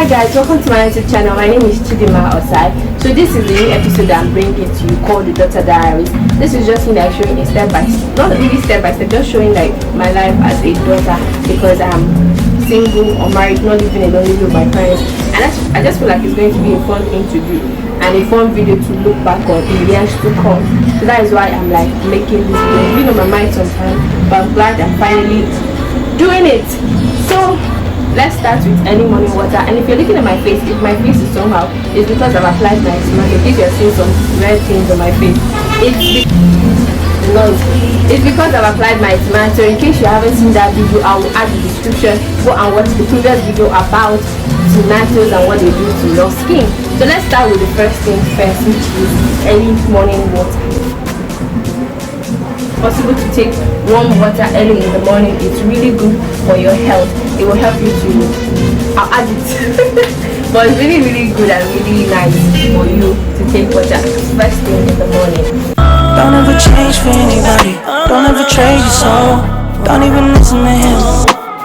guys, welcome to my YouTube channel. My name is Chidima Osai. So this is the new episode that I'm bringing to you called the Daughter Diaries. This is just me like showing a step by step, not really step by step, just showing like my life as a daughter because I'm single or married, not living alone, living with my parents. And I just feel like it's going to be a fun thing to do and a fun video to look back on in years to come. So that is why I'm like making this video. It's been on my mind sometimes, but I'm glad I'm finally doing it. So let's start with early morning water. And if you're looking at my face, if my face is somehow, it's because I've applied my semantic. If you're seeing some red things on my face, it's because I've applied my semantic. So in case you haven't seen that video, I will add the description. Go and watch the previous video about tomatoes and what they do to your skin. So let's start with the first thing first, which is early morning water. Possible to take warm water early in the morning. It's really good for your health. It will help you to, I'll add it but it's really good and really nice for you to take water first thing in the morning. Don't ever change for anybody, don't ever trade your soul, don't even listen to him,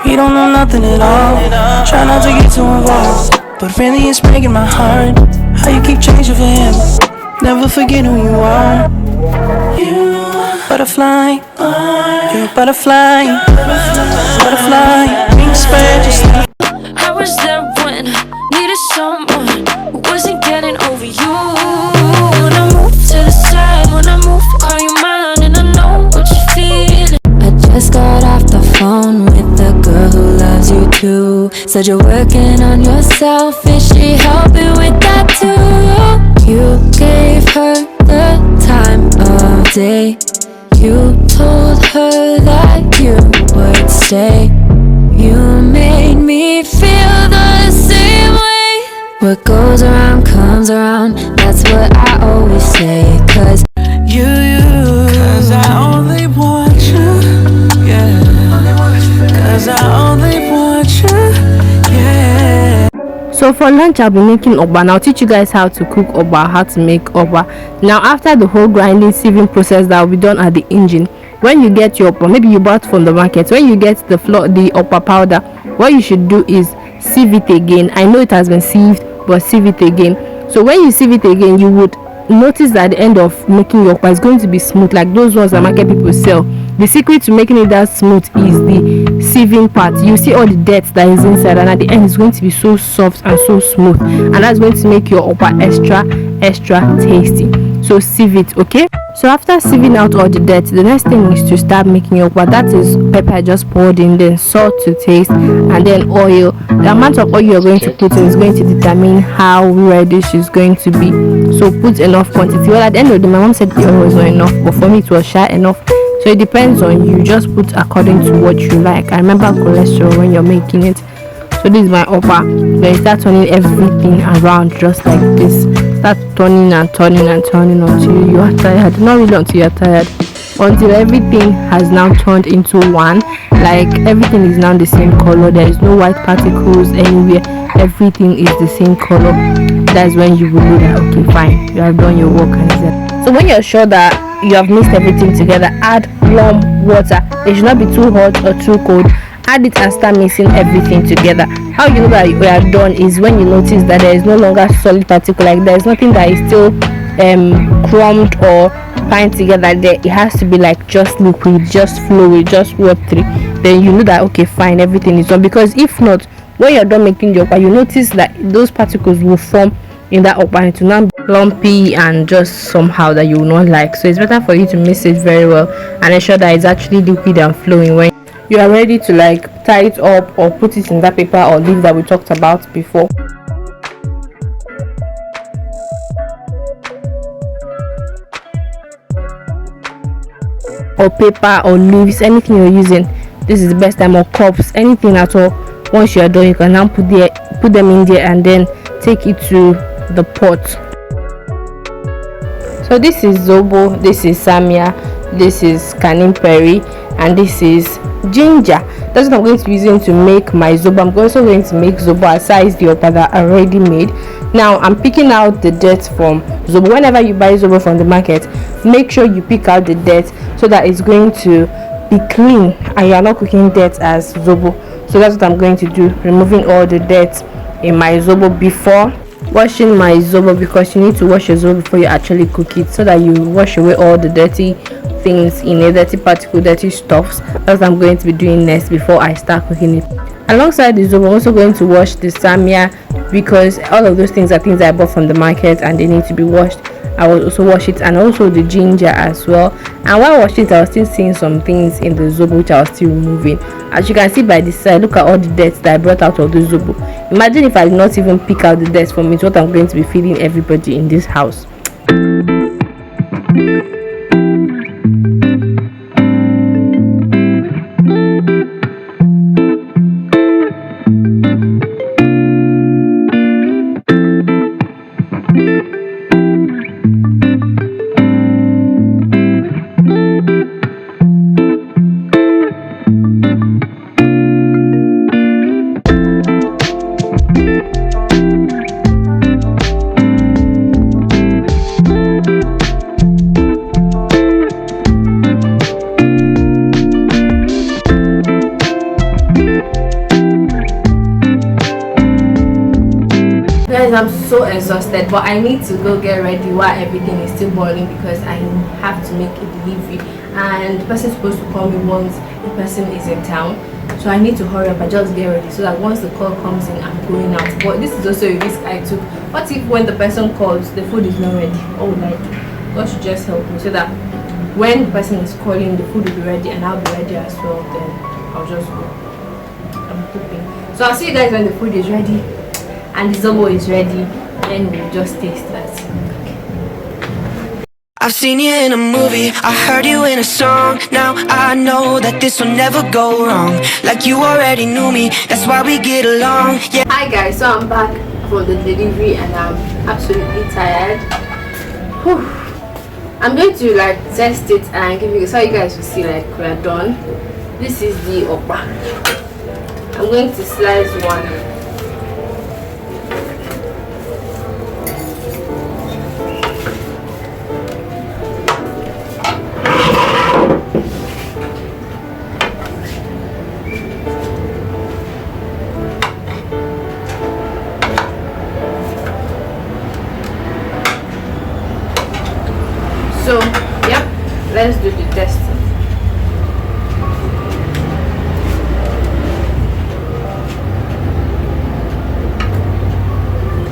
he don't know nothing at all. Try not to get too involved, but really it's breaking my heart how you keep changing for him. Never forget who you are. You butterfly, you're a butterfly, butterfly, wings spread just like. I was there when I needed someone who wasn't getting over you. When I move to the side, when I move, call you mine, and I know what you're feeling. I just got off the phone with the girl who loves you too. Said you're working on yourself, is she helping with that too? You gave her the time of day. You told her that you would stay. You made me feel the same way. What goes around comes around, that's what I always say. Cause Cause I only want you, yeah. Cause I only want you, yeah. So for lunch I'll be making okpa, and I'll teach you guys how to cook okpa, how to make okpa. Now after the whole grinding sieving process that will be done at the engine, when you get your okpa, maybe you bought from the market, when you get the okpa powder, what you should do is sieve it again. I know it has been sieved, but sieve it again. So when you sieve it again, you would notice that at the end of making your okpa is going to be smooth, like those ones that market people sell. The secret to making it that smooth is the sieving part. You see all the dirt that is inside, and at the end it's going to be so soft and so smooth, and that's going to make your okpa extra tasty. So sieve it, okay? So after sieving out all the dirt, the next thing is to start making your okpa. That is pepper I just poured in, then salt to taste, and then oil. The amount of oil you're going to put in is going to determine how reddish is going to be. So put enough quantity. Well, at the end of the day, my mom said the oil was not enough, but for me it was shy enough. So it depends on you. Just put according to what you like. I remember cholesterol when you're making it. So this is my okpa. Then you start turning everything around just like this. Start turning until you are tired. Not really until you are tired, until everything has now turned into one. Like everything is now the same color. There is no white particles anywhere. Everything is the same color. That's when you will know that okay, fine, you have done your work. And so when you're sure that you have mixed everything together, add warm water. It should not be too hot or too cold. Add it and start mixing everything together. How you know that you are done is when you notice that there is no longer solid particle, like there is nothing that is still crumbed or bind together there. It has to be like just liquid, just fluid, just watery. Then you know that okay, fine, everything is done. Because if not, when you're done making your okpa, you notice that those particles will form in that okpa, and it will not be lumpy and just somehow that you will not like. So it's better for you to mix it very well and ensure that it's actually liquid and flowing when you are ready to like tie it up or put it in that paper or leaf that we talked about before. Or paper or leaves, anything you're using, this is the best time, or cups, anything at all. Once you are done, you can now put them in there and then take it to the pot. So this is zobo, this is samia, this is kanim peri, and this is ginger. That's what I'm going to be using to make my zobo. I'm also going to make zobo aside the okpa that I already made. Now I'm picking out the dirt from zobo. Whenever you buy zobo from the market, make sure you pick out the dirt so that it's going to be clean and you are not cooking dirt as zobo. So that's what I'm going to do, removing all the dirt in my zobo before washing my zobo, because you need to wash your zobo before you actually cook it, so that you wash away all the dirty things in a dirty particle, dirty stuffs. That's what I'm going to be doing next before I start cooking it. Alongside the zobo, I'm also going to wash the samia, because all of those things are things I bought from the market and they need to be washed. I will also wash it, and also the ginger as well. And while washing it, I was still seeing some things in the zobo which I was still removing. As you can see by this side, look at all the dirt that I brought out of the zobo. Imagine if I did not even pick out the dirt from it, what I'm going to be feeding everybody in this house. Guys, I'm so exhausted, but I need to go get ready while everything is still boiling, because I have to make a delivery and the person is supposed to call me once the person is in town. So I need to hurry up and just get ready, so that once the call comes in, I'm going out. But this is also a risk I took. What if when the person calls, the food is not ready? What would I do? God should just help me, so that when the person is calling, the food will be ready and I'll be ready as well. Then I'll just go. I'm hoping. So I'll see you guys when the food is ready and the zobo is ready, and we'll just taste that. I've seen you in a movie, I heard you in a song. Now I know that this will never go wrong. Like you already knew me, that's why we get along. Yeah. Hi guys, so I'm back from the delivery and I'm absolutely tired. Whew. I'm going to like test it and give you, so you guys will see like we're done. This is the okpa. I'm going to slice one. So, yep, let's do the test.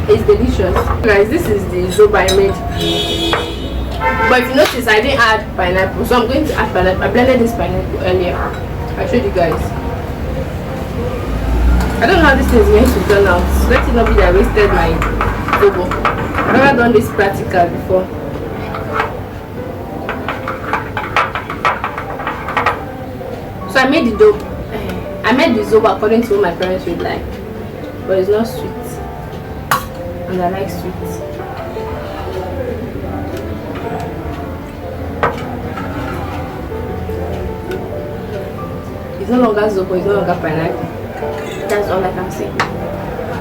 It's delicious. Guys, this is the zobo I made. But if you notice, I didn't add pineapple, so I'm going to add pineapple. I blended this pineapple earlier. I showed you guys. I don't know how this thing is going to turn out. Let it not be that I wasted my zobo. I've never done this practical before. So I made the dough. I made the zobo according to what my parents would like, but it's not sweet, and I like sweet. It's no longer zobo, it's no longer pineapple. That's all I can say.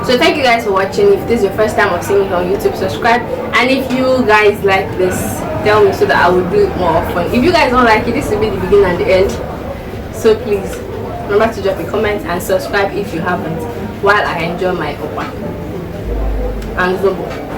So thank you guys for watching. If this is your first time of seeing me on YouTube, subscribe, and if you guys like this, tell me so that I will do it more often. If you guys don't like it, this will be the beginning and the end. So please remember to drop a comment and subscribe if you haven't, while I enjoy my okpa and zobo.